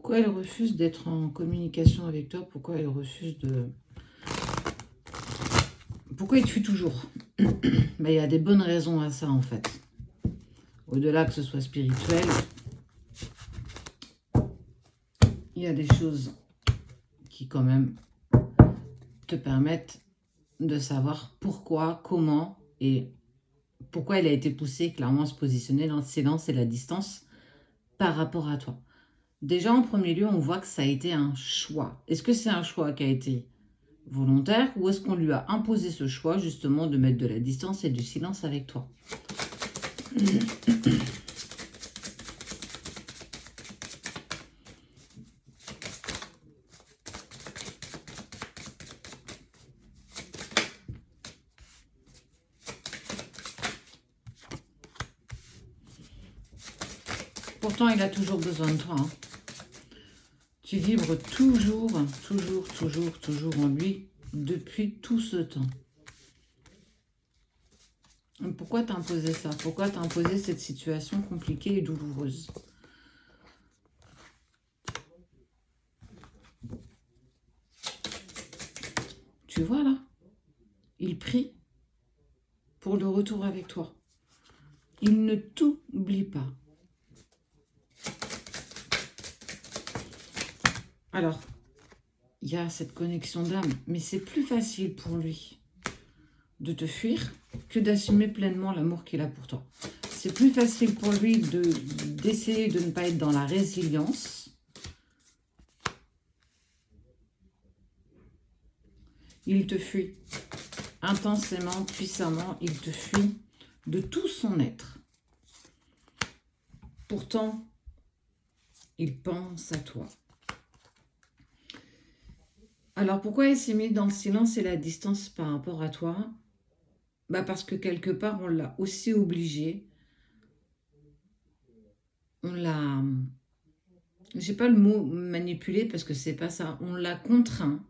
Pourquoi elle refuse d'être en communication avec toi? Pourquoi elle refuse de... Pourquoi il te fuit toujours? Il y a des bonnes raisons à ça, en fait. Au-delà que ce soit spirituel, il y a des choses qui, quand même, te permettent de savoir pourquoi, comment et pourquoi elle a été poussée clairement à se positionner dans le silence et la distance par rapport à toi. Déjà, en premier lieu, on voit que ça a été un choix. Est-ce que c'est un choix qui a été volontaire ou est-ce qu'on lui a imposé ce choix justement de mettre de la distance et du silence avec toi? Pourtant, il a toujours besoin de toi. Hein. Tu vibres toujours en lui depuis tout ce temps. Pourquoi t'as imposé ça? Pourquoi t'as imposé cette situation compliquée et douloureuse? Tu vois là? Il prie pour le retour avec toi. Il ne t'oublie pas. Alors, il y a cette connexion d'âme, mais c'est plus facile pour lui de te fuir que d'assumer pleinement l'amour qu'il a pour toi. C'est plus facile pour lui d'essayer de ne pas être dans la résilience. Il te fuit intensément, puissamment, il te fuit de tout son être. Pourtant, il pense à toi. Alors, pourquoi il s'est mis dans le silence et la distance par rapport à toi? Parce que quelque part, on l'a aussi obligé. On l'a... J'ai pas le mot manipulé parce que c'est pas ça. On l'a contraint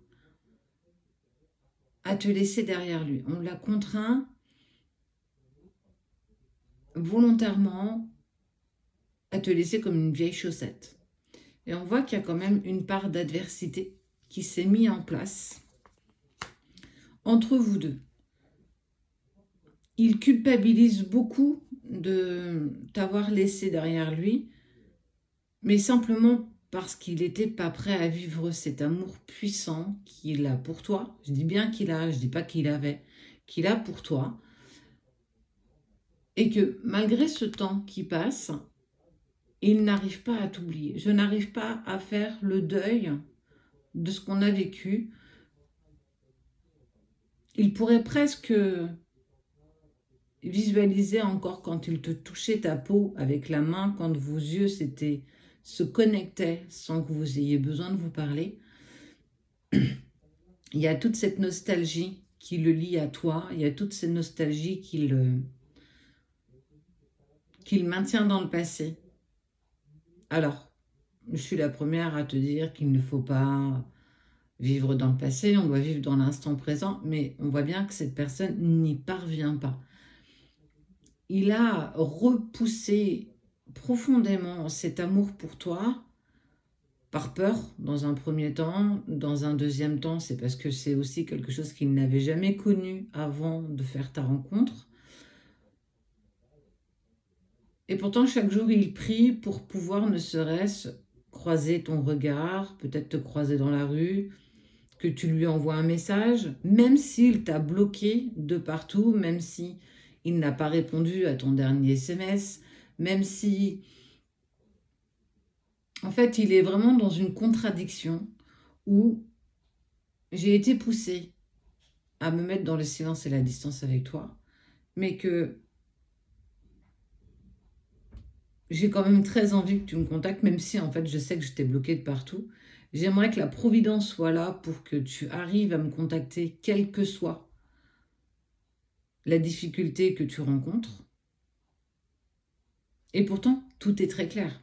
à te laisser derrière lui. On l'a contraint volontairement à te laisser comme une vieille chaussette. Et on voit qu'il y a quand même une part d'adversité qui s'est mise en place entre vous deux. Il culpabilise beaucoup de t'avoir laissé derrière lui, mais simplement parce qu'il n'était pas prêt à vivre cet amour puissant qu'il a pour toi. Je dis bien qu'il a, je dis pas qu'il avait, qu'il a pour toi. Et que malgré ce temps qui passe, il n'arrive pas à t'oublier. Je n'arrive pas à faire le deuil de ce qu'on a vécu. Il pourrait presque visualiser encore quand il te touchait ta peau avec la main, quand vos yeux se connectaient sans que vous ayez besoin de vous parler. Il y a toute cette nostalgie qui le lie à toi, il y a toute cette nostalgie qu'il maintient dans le passé. Alors, je suis la première à te dire qu'il ne faut pas vivre dans le passé, on doit vivre dans l'instant présent, mais on voit bien que cette personne n'y parvient pas. Il a repoussé profondément cet amour pour toi, par peur dans un premier temps. Dans un deuxième temps, c'est parce que c'est aussi quelque chose qu'il n'avait jamais connu avant de faire ta rencontre. Et pourtant, chaque jour, il prie pour pouvoir ne serait-ce croiser ton regard, peut-être te croiser dans la rue, que tu lui envoies un message, même s'il t'a bloqué de partout, même si il n'a pas répondu à ton dernier SMS, même si... En fait, il est vraiment dans une contradiction où j'ai été poussée à me mettre dans le silence et la distance avec toi, mais que j'ai quand même très envie que tu me contactes, même si en fait je sais que je t'ai bloqué de partout. J'aimerais que la providence soit là pour que tu arrives à me contacter, quelle que soit la difficulté que tu rencontres. Et pourtant, tout est très clair.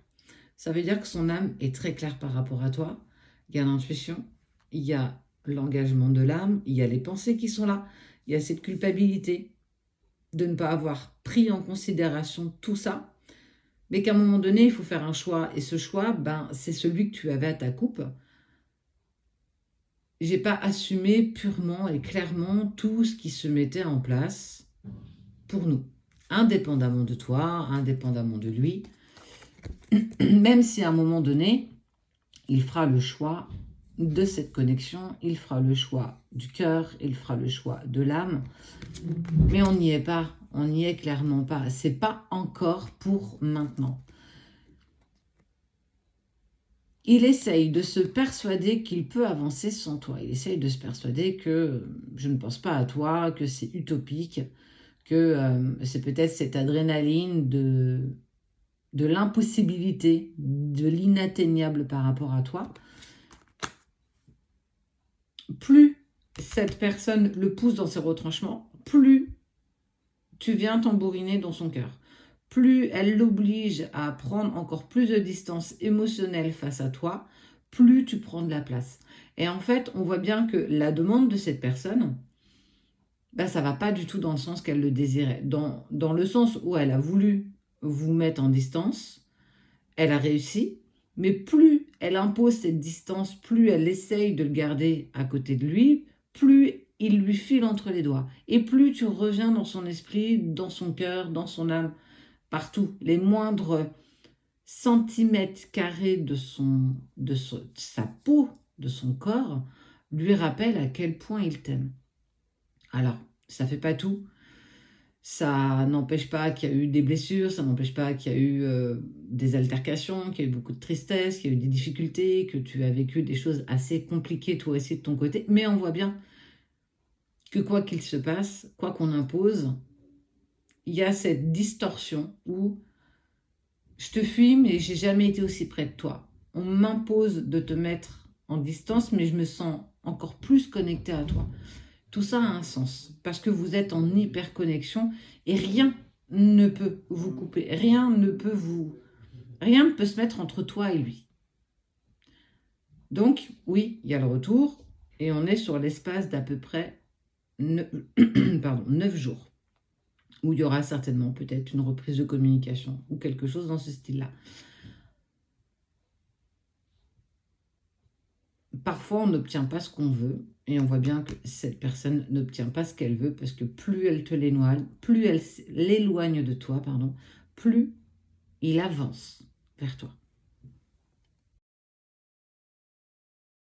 Ça veut dire que son âme est très claire par rapport à toi. Il y a l'intuition, il y a l'engagement de l'âme, il y a les pensées qui sont là, il y a cette culpabilité de ne pas avoir pris en considération tout ça. mais qu'à un moment donné, il faut faire un choix. Et ce choix, ben, c'est celui que tu avais à ta coupe. J'ai pas assumé purement et clairement tout ce qui se mettait en place pour nous, indépendamment de toi, indépendamment de lui, même si à un moment donné, il fera le choix de cette connexion, il fera le choix du cœur, il fera le choix de l'âme, mais on n'y est pas, on n'y est clairement pas, c'est pas encore pour maintenant. Il essaye de se persuader qu'il peut avancer sans toi, il essaye de se persuader que je ne pense pas à toi, que c'est utopique, que c'est peut-être cette adrénaline de l'impossibilité, de l'inatteignable par rapport à toi. Plus cette personne le pousse dans ses retranchements, plus tu viens tambouriner dans son cœur. Plus elle l'oblige à prendre encore plus de distance émotionnelle face à toi, plus tu prends de la place. Et en fait, on voit bien que la demande de cette personne, ben, ça ne va pas du tout dans le sens qu'elle le désirait. Dans le sens où elle a voulu vous mettre en distance, elle a réussi, mais plus elle impose cette distance, plus elle essaye de le garder à côté de lui, plus il lui file entre les doigts. Et plus tu reviens dans son esprit, dans son cœur, dans son âme, partout. Les moindres centimètres carrés de sa peau, de son corps, lui rappellent à quel point il t'aime. Alors, ça ne fait pas tout. Ça n'empêche pas qu'il y a eu des blessures, ça n'empêche pas qu'il y a eu des altercations, qu'il y a eu beaucoup de tristesse, qu'il y a eu des difficultés, que tu as vécu des choses assez compliquées toi aussi de ton côté. Mais on voit bien que quoi qu'il se passe, quoi qu'on impose, il y a cette distorsion où je te fuis, mais j'ai jamais été aussi près de toi. On m'impose de te mettre en distance, mais je me sens encore plus connectée à toi. Tout ça a un sens, parce que vous êtes en hyperconnexion et rien ne peut vous couper, rien ne peut se mettre entre toi et lui. Donc, oui, il y a le retour, et on est sur l'espace d'à peu près 9 jours, où il y aura certainement peut-être une reprise de communication, ou quelque chose dans ce style-là. Parfois, on n'obtient pas ce qu'on veut, et on voit bien que cette personne n'obtient pas ce qu'elle veut, parce que plus elle te l'éloigne, plus elle l'éloigne de toi, plus il avance vers toi.